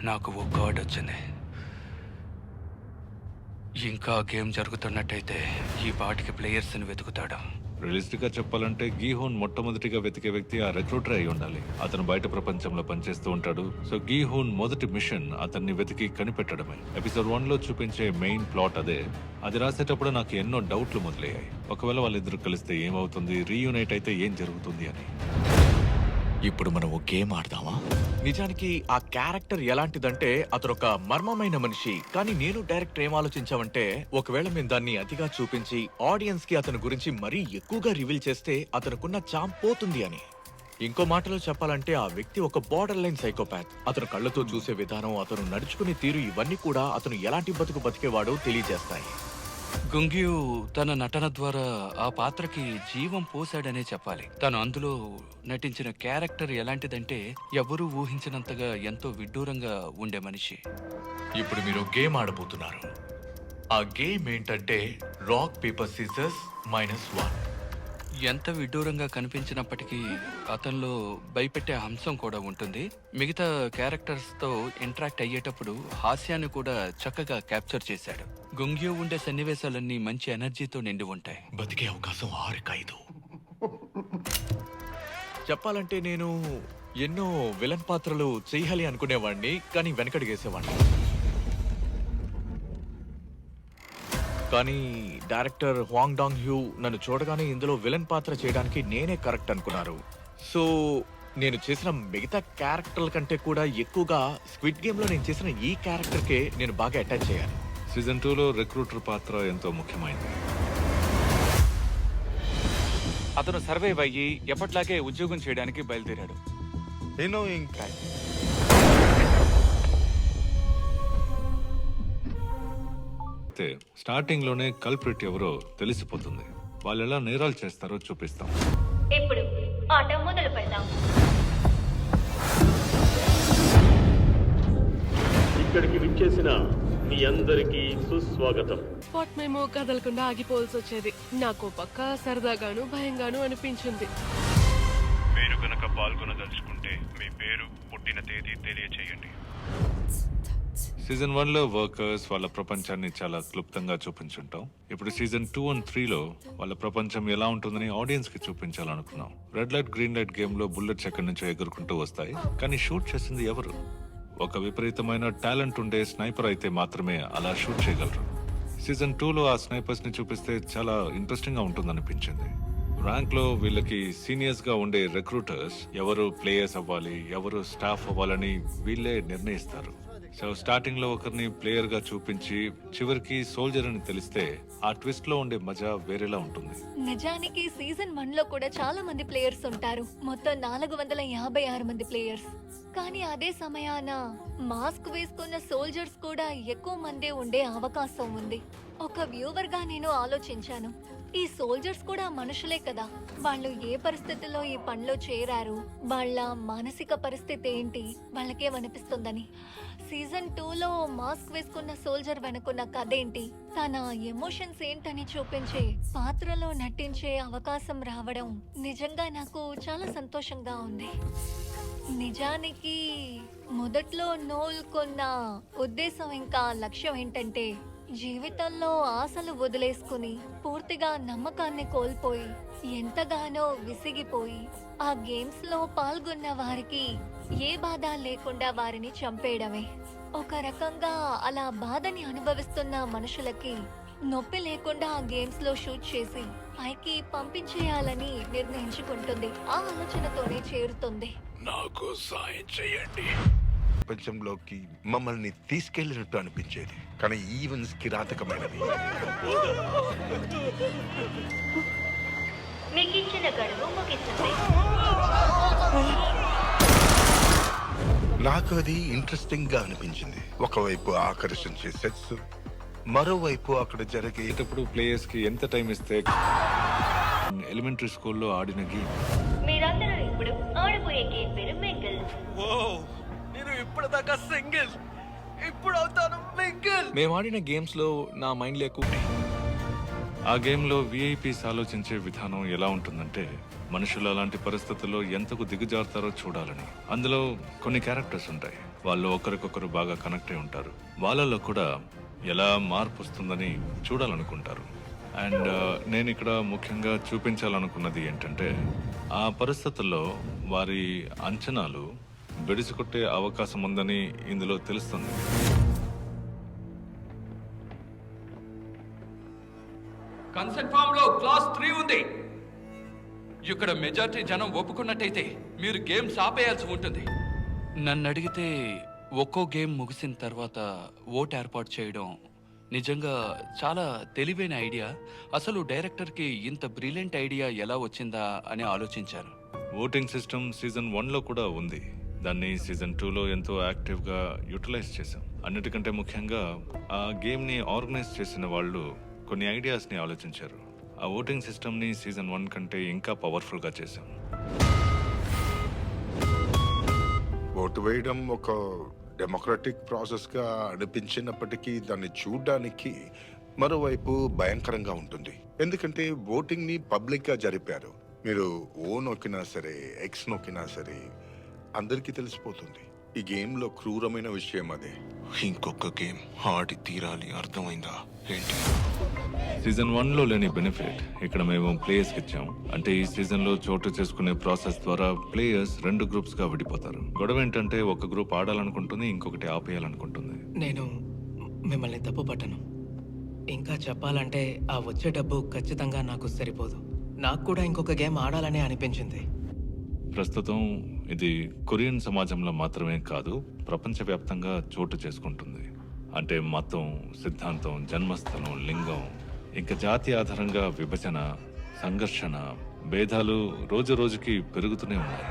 నాకు oh card వచ్చింది. ఇంకా గేమ్ జరుగుతున్నట్టయితే ఈ పాటికి ప్లేయర్స్ని వెతుకుతాడు. రియలిస్టిక్ గా చెప్పాలంటే గీహోన్ మొట్టమొదటిగా వెతికే వ్యక్తి ఆ రిక్రూటర్ అయి ఉండాలి. అతను బయట ప్రపంచంలో పనిచేస్తూ ఉంటాడు. సో గీహోన్ మొదటి మిషన్ అతన్ని వెతికి కనిపెట్టడమే. ఎపిసోడ్ 1 లో చూపించే మెయిన్ ప్లాట్ అదే. అది రాసేటప్పుడు నాకు ఎన్నో డౌట్లు మొదలయ్యాయి. ఒకవేళ వాళ్ళిద్దరు కలిస్తే ఏమవుతుంది, రీయూనైట్ అయితే ఏం జరుగుతుంది అని. ఇప్పుడు మనం ఓ గేమ్ ఆడదామా? నిజానికి ఆ క్యారెక్టర్ ఎలాంటిదంటే అతను ఒక మర్మమైన మనిషి. కానీ నేను డైరెక్టర్ ఏం ఆలోచించామంటే, ఒకవేళ మేము దాన్ని అతిగా చూపించి ఆడియన్స్ కి అతని గురించి మరీ ఎక్కువగా రివీల్ చేస్తే అతనుకున్న చామ్ పోతుంది అని. ఇంకో మాటలో చెప్పాలంటే ఆ వ్యక్తి ఒక బార్డర్ లైన్ సైకోపాత్. అతను కళ్ళతో చూసే విధానం, అతను నడుచుకునే తీరు, ఇవన్నీ కూడా అతను ఎలాంటి బతుకు బతికేవాడో తెలియజేస్తాయి. గుంగ్యూ తన నటన ద్వారా ఆ పాత్రకి జీవం పోశాడనే చెప్పాలి. తను అందులో నటించిన క్యారెక్టర్ ఎలాంటిదంటే ఎవరూ ఊహించినంతగా ఎంతో విడ్డూరంగా ఉండే మనిషి. ఇప్పుడు మీరు గేమ్ ఆడబోతున్నారు. ఆ గేమ్ ఏంటంటే రాక్ పేపర్ సీజర్స్ -1. ఎంత విడ్డూరంగా కనిపించినప్పటికీ అతనిలో భయపెట్టే అంశం కూడా ఉంటుంది. మిగతా క్యారెక్టర్స్ తో ఇంటరాక్ట్ అయ్యేటప్పుడు హాస్యాన్ని కూడా చక్కగా క్యాప్చర్ చేశాడు. గుంగ్యూ ఉండే సన్నివేశాలన్నీ మంచి ఎనర్జీతో నిండి ఉంటాయి. బతికే అవకాశం 6/5. చెప్పాలంటే నేను ఎన్నో విలన్ పాత్రలు చేయాలి అనుకునేవాడిని, కానీ వెనకడిగేసేవాడిని. కానీ డైరెక్టర్ హువాంగ్ డాంగ్ హ్యూ నన్ను చూడగానే ఇందులో విలన్ పాత్ర చేయడానికి నేనే కరెక్ట్ అనుకున్నారు. సో నేను చేసిన మిగతా క్యారెక్టర్ల కంటే కూడా ఎక్కువగా స్క్విడ్ గేమ్ లో నేను చేసిన ఈ క్యారెక్టర్కే నేను బాగా అటాచ్ చేయాలి. సీజన్ 2లో రిక్రూటర్ పాత్ర ఎంతో ముఖ్యమైనది. అతను సర్వైవ్ అయ్యి ఎప్పట్లాగే ఉద్యోగం చేయడానికి బయలుదేరాడు. అయితే స్టార్టింగ్ లోనే కల్ప్రిట్ ఎవరో తెలిసిపోతుంది. వాళ్ళు ఎలా నేరాలు చేస్తారో చూపిస్తాం. ఇప్పుడు ఆట మొదలు పెడదాం. ఇక్కడికి విచ్చేసిన మీ అందరికీ సుస్వాగతం. స్పాట్ మేము కదలకుండా ఆగిపోవాల్సి వచ్చేది. నాకు పక్క సరదాగాను భయంగాను అనిపించింది. మీరు కనుక పాల్గొనదలుచుకుంటే మీ పేరు, పుట్టిన తేదీ తెలియచేయండి. సీజన్ 1లో వర్కర్స్ వాళ్ళ ప్రపంచాన్ని చాలా క్లుప్తంగా చూపించుంటాం. ఇప్పుడు సీజన్ 2 and 3లో వాళ్ళ ప్రపంచం ఎలా ఉంటుందని ఆడియన్స్ కి చూపించాలనుకున్నాం. Red light green light game లో బుల్లెట్స్ ఎక్కడి నుంచో ఎగురుకుంటూ వస్తాయి, కానీ షూట్ చేసింది ఎవరు? ఒక విపరీతమైన టాలెంట్ ఉండే స్నైపర్ అయితే మాత్రమే అలా షూట్ చేయగలరు. సీజన్ 2లో ఆ స్నైపర్స్ ని చూపిస్తే చాలా ఇంట్రెస్టింగ్ గా ఉంటుందనిపించింది. ర్యాంక్ లో వీళ్ళకి సీనియర్స్ గా ఉండే రిక్రూటర్స్ ఎవరు ప్లేయర్స్ అవ్వాలి, ఎవరు స్టాఫ్ అవ్వాలని వీళ్ళే నిర్ణయిస్తారు. సో స్టార్టింగ్ లో ఒకరిని ప్లేయర్ గా చూపించి చివరికి సోల్జర్ అని తెలిస్తే ఆ ట్విస్ట్ లో ఉండే మజా వేరేలా ఉంటుంది. నిజానికి సీజన్ 1 లో కూడా చాలా మంది ప్లేయర్స్ ఉంటారు. మొత్తం 456 మంది ప్లేయర్స్. కానీ అదే సమయాన మాస్క్ వేసుకున్న సోల్జర్స్ కూడా ఎక్కువ మందే ఉండే అవకాశం ఉంది. ఒక వ్యూవర్ గా నేను ఆలోచించాను, ఈ సోల్జర్స్ కూడా మనుషులే కదా, వాళ్ళు ఏ పరిస్థితుల్లో ఈ పనిలో చేరారు, వాళ్ళ మానసిక పరిస్థితి ఏంటి, వాళ్ళకేమనిపిస్తుందని. సీజన్ 2లో మాస్క్ వేసుకున్న సోల్జర్ వెనుకున్న కథ ఏంటి, తన ఎమోషన్స్ ఏంటని చూపించే పాత్రలో నటించే అవకాశం రావడం నిజంగా నాకు చాలా సంతోషంగా ఉంది. నిజానికి మొదట్లో నోల్ కొన్న ఉద్దేశం ఇంకా లక్ష్యం ఏంటంటే, జీవితంలో ఆశలు వదిలేసుకుని పూర్తిగా నమ్మకాన్ని కోల్పోయి ఎంతగానో విసిగిపోయి ఆ గేమ్స్ లో పాల్గొన్న వారికి ఏ బాధ లేకుండా వారిని చంపేయడమే. ఒక రకంగా అలా బాధని అనుభవిస్తున్న మనుషులకి నొప్పి లేకుండా ఆ గేమ్స్ లో షూట్ చేసి పైకి పంపించేయాలని నిర్ణయించుకుంటుంది. ఆ ఆలోచనతోనే చేరుతుంది. నాకు సాయం చేయండి. ప్రపంచంలోకి మమ్మల్ని తీసుకెళ్లినట్టు అనిపించేది, కానీ ఈవెంట్స్ కిరాతకమైనవి. మీకిచ్చిన గడువు ముగిస్తుంది. నాకు అది ఇంట్రెస్టింగ్ గా అనిపించింది. ఒకవైపు ఆకర్షించే సెట్స్, మరోవైపు అక్కడ జరిగేటప్పుడు ప్లేయర్స్ కి ఎంత టైం ఇస్తే ఎలిమెంటరీ స్కూల్లో ఆడిన గేమ్. మీరందరూ ఇప్పుడు ఆడబోయే గేమ్ పేరు మింగిల్. నేను ఇప్పటిదాకా సింగిల్, ఇప్పుడు అవుతాను మింగిల్. మేము ఆడిన గేమ్స్ లో నా మైండ్ లేకుండా ఆ గేమ్ లో విఐపీస్ ఆలోచించే విధానం ఎలా ఉంటుందంటే, మనుషులు అలాంటి పరిస్థితుల్లో ఎంతకు దిగజారుతారో చూడాలని. అందులో కొన్ని క్యారెక్టర్స్ ఉంటాయి. వాళ్ళు ఒకరికొకరు బాగా కనెక్ట్ అయి ఉంటారు. వాళ్ళలో కూడా ఎలా మార్పు వస్తుందని చూడాలనుకుంటారు. అండ్ నేను ఇక్కడ ముఖ్యంగా చూపించాలనుకున్నది ఏంటంటే ఆ పరిస్థితుల్లో వారి అంచనాలు బెడిసికొట్టే అవకాశం ఉందని ఇందులో తెలుస్తుంది. కన్సెంట్ ఫామ్ లో క్లాస్ 3 ఉంది. ఇక్కడ మెజారిటీ జనం ఒప్పుకున్నట్టయితే మీరు గేమ్స్ ఆపేయాల్సి ఉంటుంది. నన్ను అడిగితే ఒక్కో గేమ్ ముగిసిన తర్వాత ఓట్ ఏర్పాటు చేయడం నిజంగా చాలా తెలివైన ఐడియా. అసలు డైరెక్టర్కి ఇంత బ్రిలియంట్ ఐడియా ఎలా వచ్చిందా అని ఆలోచించాను. ఓటింగ్ సిస్టమ్ సీజన్ 1లో కూడా ఉంది. దాన్ని సీజన్ 2లో ఎంతో యాక్టివ్గా యూటిలైజ్ చేశాం. అన్నిటికంటే ముఖ్యంగా ఆ గేమ్ని ఆర్గనైజ్ చేసిన వాళ్ళు కొన్ని ఐడియాస్ని ఆలోచించారు. ఆ ఓటింగ్ సిస్టమ్ని సీజన్ 1 కంటే ఇంకా పవర్ఫుల్గా చేశాం. ఓటు వేయడం ఒక డెమోక్రటిక్ ప్రాసెస్గా అనిపించినప్పటికీ దాన్ని చూడడానికి మరోవైపు భయంకరంగా ఉంటుంది. ఎందుకంటే ఓటింగ్ని పబ్లిక్గా జరిపారు. మీరు ఓ నొక్కినా సరే, ఎక్స్ నొక్కినా సరే అందరికీ తెలిసిపోతుంది. ఈ గేమ్లో క్రూరమైన విషయం అదే. ఇంకొక గేమ్ ఆడి తీరాలి, అర్థమైందా ఏంటి? సీజన్ 1లో లేని బెనిఫిట్ ఇక్కడ మేము ప్లేయర్స్కి ఇచ్చాం. అంటే ఈ సీజన్లో చోటు చేసుకునే ప్రాసెస్ ద్వారా ప్లేయర్స్ 2 గ్రూప్స్గా విడిపోతారు. గొడవ ఏంటంటే ఒక గ్రూప్ ఆడాలనుకుంటుంది, ఇంకొకటి ఆపేయాలనుకుంటుంది. నేను మిమ్మల్ని తప్పు పట్టను. ఇంకా చెప్పాలంటే ఆ వచ్చే డబ్బు ఖచ్చితంగా నాకు సరిపోదు. నాకు కూడా ఇంకొక గేమ్ ఆడాలనే అనిపించింది. ప్రస్తుతం ఇది కొరియన్ సమాజంలో మాత్రమే కాదు, ప్రపంచవ్యాప్తంగా చోటు చేసుకుంటుంది. అంటే మతం, సిద్ధాంతం, జన్మస్థలం, లింగం, ఇంకా జాతి ఆధారంగా విభజన, సంఘర్షణ, భేదాలు రోజు రోజుకి పెరుగుతూనే ఉన్నాయి.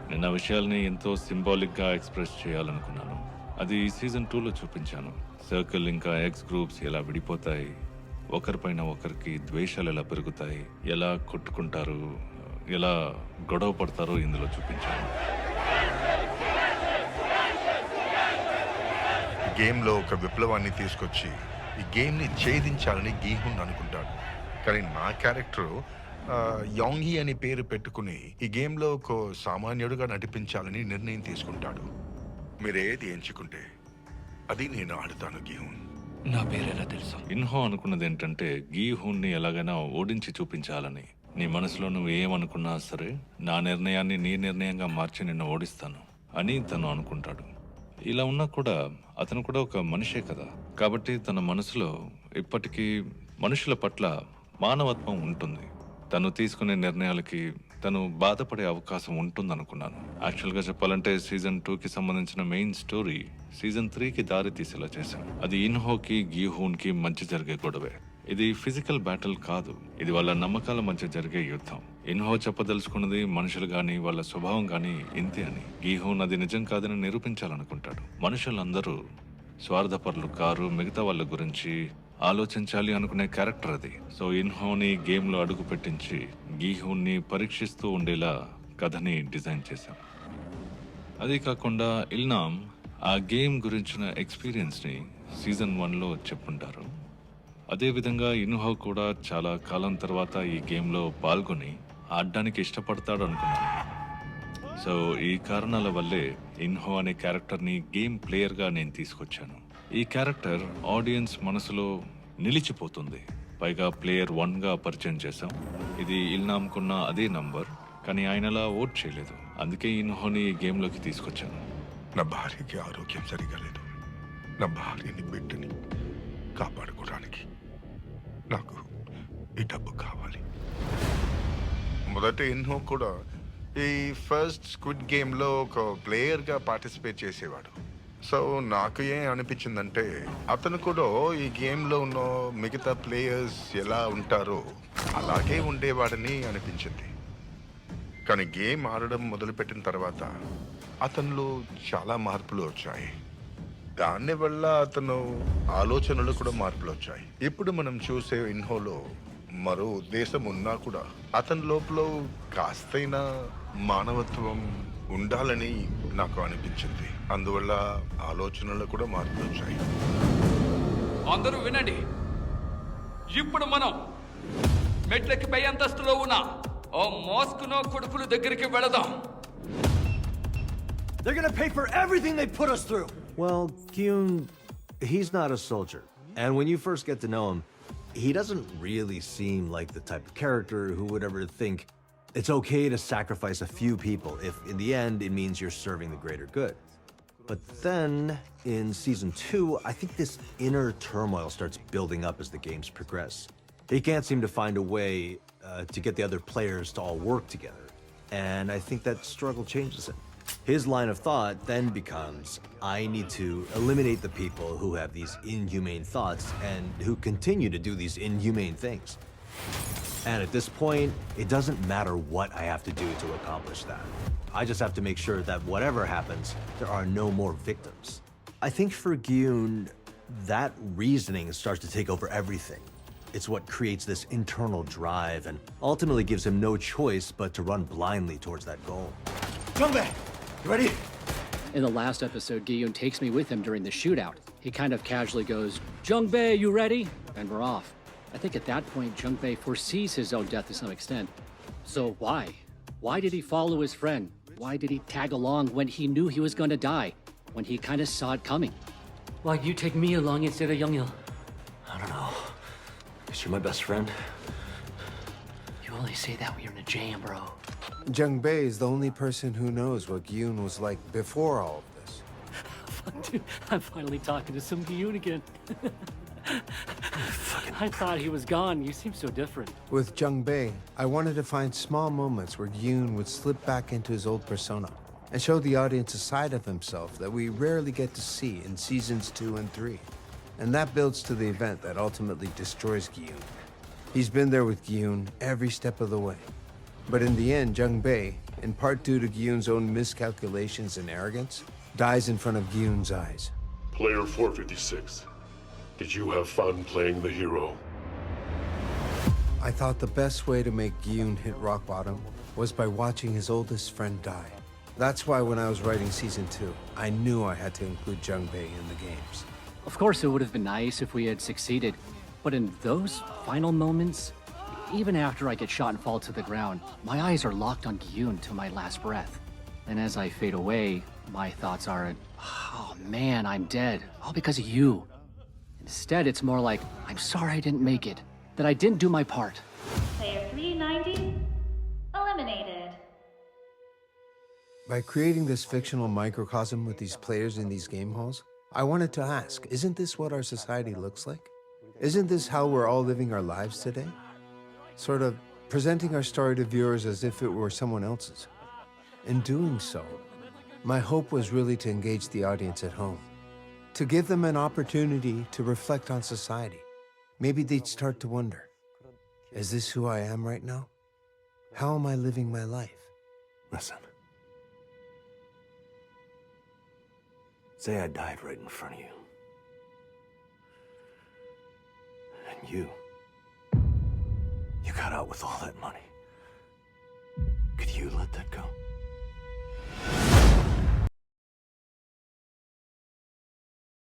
నేను ఆ విషయాల్ని ఎంతో సింబాలిక్గా ఎక్స్ప్రెస్ చేయాలనుకున్నాను. అది సీజన్ 2లో చూపించాను. సర్కిల్ ఇంకా ఎక్స్ గ్రూప్స్ ఎలా విడిపోతాయి, ఒకరిపైన ఒకరికి ద్వేషాలు ఎలా పెరుగుతాయి, ఎలా కొట్టుకుంటారు, ఎలా గొడవ పడతారో ఇందులో చూపించాను. గేమ్లో ఒక విప్లవాన్ని తీసుకొచ్చి ఈ గేమ్ని ఛేదించాలని గీహున్ అనుకుంటాడు. కానీ నా క్యారెక్టర్ యాంగి అని పేరు పెట్టుకుని ఈ గేమ్లో ఒక సామాన్యుడిగా నటిపించాలని నిర్ణయం తీసుకుంటాడు. మీరేది ఎంచుకుంటే అది నేను ఆడుతాను గీహున్. నా పేరు ఎలా తెలుసు? ఇన్హో అనుకున్నది ఏంటంటే గీహూన్ని ఎలాగైనా ఓడించి చూపించాలని. నీ మనసులో నువ్వు ఏమనుకున్నా సరే నా నిర్ణయాన్ని నీ నిర్ణయంగా మార్చి నిన్ను ఓడిస్తాను అని తను అనుకుంటాడు. ఇలా ఉన్నా కూడా అతను కూడా ఒక మనిషే కదా. కాబట్టి తన మనసులో ఇప్పటికీ మనుషుల పట్ల మానవత్వం ఉంటుంది. తను తీసుకునే నిర్ణయాలకి తను బాధపడే అవకాశం ఉంటుందనుకున్నాను. యాక్చువల్గా చెప్పాలంటే సీజన్ 2కి సంబంధించిన మెయిన్ స్టోరీ సీజన్ 3కి దారి తీసేలా చేశాం. అది ఇన్హోకి గీహూన్కి మధ్య జరిగే గొడవే. ఇది ఫిజికల్ బ్యాటిల్ కాదు, ఇది వాళ్ళ నమ్మకాల మధ్య జరిగే యుద్ధం. ఇన్హో చెప్పదలుచుకున్నది మనుషులు గాని వాళ్ళ స్వభావం గాని ఇంతే అని. గీహూన్ అది నిజం కాదని నిరూపించాలనుకుంటాడు. మనుషులందరూ స్వార్థపరులు కారు, మిగతా వాళ్ళ గురించి ఆలోచించాలి అనుకునే క్యారెక్టర్ అది. సో ఇన్హోని గేమ్లో అడుగు పెట్టించి గీహూన్ని పరీక్షిస్తూ ఉండేలా కథని డిజైన్ చేశాం. అది కాకుండా ఇల్నామ్ ఆ గేమ్ గురించిన ఎక్స్పీరియన్స్ని సీజన్ 1లో చెప్పుంటారు. అదేవిధంగా ఇన్హో కూడా చాలా కాలం తర్వాత ఈ గేమ్లో పాల్గొని ఆడడానికి ఇష్టపడతాడు అనుకున్నాను. సో ఈ కారణాల వల్లే ఇన్హో అనే క్యారెక్టర్ని గేమ్ ప్లేయర్గా నేను తీసుకొచ్చాను. ఈ క్యారెక్టర్ ఆడియన్స్ మనసులో నిలిచిపోతుంది. పైగా ప్లేయర్ 1గా పరిచయం చేశాం. ఇది ఇల్నామ్కున్న అదే నంబర్, కానీ ఆయనలా ఓట్ చేయలేదు. అందుకే ఇన్హోని ఈ గేమ్లోకి తీసుకొచ్చాను. నా భార్యకి ఆరోగ్యం సరిగా లేదు. నా భార్యని, బిడ్డని కాపాడుకోవడానికి నాకు ఈ డబ్బు కావాలి. మొదట ఇన్హో కూడా ఈ ఫస్ట్ స్క్విడ్ గేమ్లో ఒక ప్లేయర్గా పార్టిసిపేట్ చేసేవాడు. సో నాకు ఏం అనిపించిందంటే అతను కూడా ఈ గేమ్లో ఉన్న మిగతా ప్లేయర్స్ ఎలా ఉంటారో అలాగే ఉండేవాడని అనిపించింది. కానీ గేమ్ ఆడడం మొదలుపెట్టిన తర్వాత అతనిలో చాలా మార్పులు వచ్చాయి. దాని వల్ల అతను ఆలోచనలు కూడా మార్పులు వచ్చాయి. ఇప్పుడు మనం చూసే ఇన్హోలో మరో ఉద్దేశం ఉన్నా కూడా అతని లోపల కాస్తైనా మానవత్వం ఉండాలని నాకు అనిపించింది. అందువల్ల ఆలోచనలు కూడా మార్పులు వచ్చాయి. అందరూ వినండి. ఇప్పుడు మనం మెట్లకి పై అంతస్తులో ఉన్న ఓ మోస్కునో కొడుకుల దగ్గరికి వెళదాం. They're gonna pay for everything they put us through. Well, Gyun, he's not a soldier. And when you first get to know him, he doesn't really seem like the type of character who would ever think it's okay to sacrifice a few people if in the end it means you're serving the greater good. But then, in Season 2, I think this inner turmoil starts building up as the games progress. He can't seem to find a way to get the other players to all work together. And I think that struggle changes him. His line of thought then becomes, I need to eliminate the people who have these inhumane thoughts and who continue to do these inhumane things. And at this point, it doesn't matter what I have to do to accomplish that. I just have to make sure that whatever happens, there are no more victims. I think for Gyun, that reasoning starts to take over everything. It's what creates this internal drive and ultimately gives him no choice but to run blindly towards that goal. Jungbae, you ready? In the last episode, Gi-yoon takes me with him during the shootout. He kind of casually goes, "Jungbae, you ready?" And we're off. I think at that point, Jungbae foresees his own death to some extent. So why? Why did he follow his friend? Why did he tag along when he knew he was going to die? When he kind of saw it coming? Why'd you take me along instead of Young-il? I don't know. Guess you're my best friend. You only say that when you're in a jam, bro. Jungbae is the only person who knows what Gyun was like before all of this. Dude, I'm finally talking to some Gi-yoon again. I thought he was gone. You seem so different. With Jungbae, I wanted to find small moments where Gyun would slip back into his old persona and show the audience a side of himself that we rarely get to see in seasons 2 and 3. And that builds to the event that ultimately destroys Gyun. He's been there with Gyun every step of the way. But in the end, Jungbae, in part due to Gyun's own miscalculations and arrogance, dies in front of Gyun's eyes. Player 456, did you have fun playing the hero? I thought the best way to make Gyun hit rock bottom was by watching his oldest friend die. That's why when I was writing Season 2, I knew I had to include Jungbae in the games. Of course, it would have been nice if we had succeeded. But in those final moments, even after I get shot and fall to the ground, my eyes are locked on Gyun to my last breath. And as I fade away, my thoughts aren't, "Oh man, I'm dead. All because of you." Instead, it's more like, "I'm sorry I didn't make it. That I didn't do my part." Player 390 eliminated. By creating this fictional microcosm with these players in these game halls, I wanted to ask, isn't this what our society looks like? Isn't this how we're all living our lives today? Sort of presenting our story to viewers as if it were someone else's. In doing so, my hope was really to engage the audience at home, to give them an opportunity to reflect on society. Maybe they'd start to wonder, is this who I am right now? How am I living my life? Listen. Say I died right in front of you. And you got out with all that money. Could you let that go?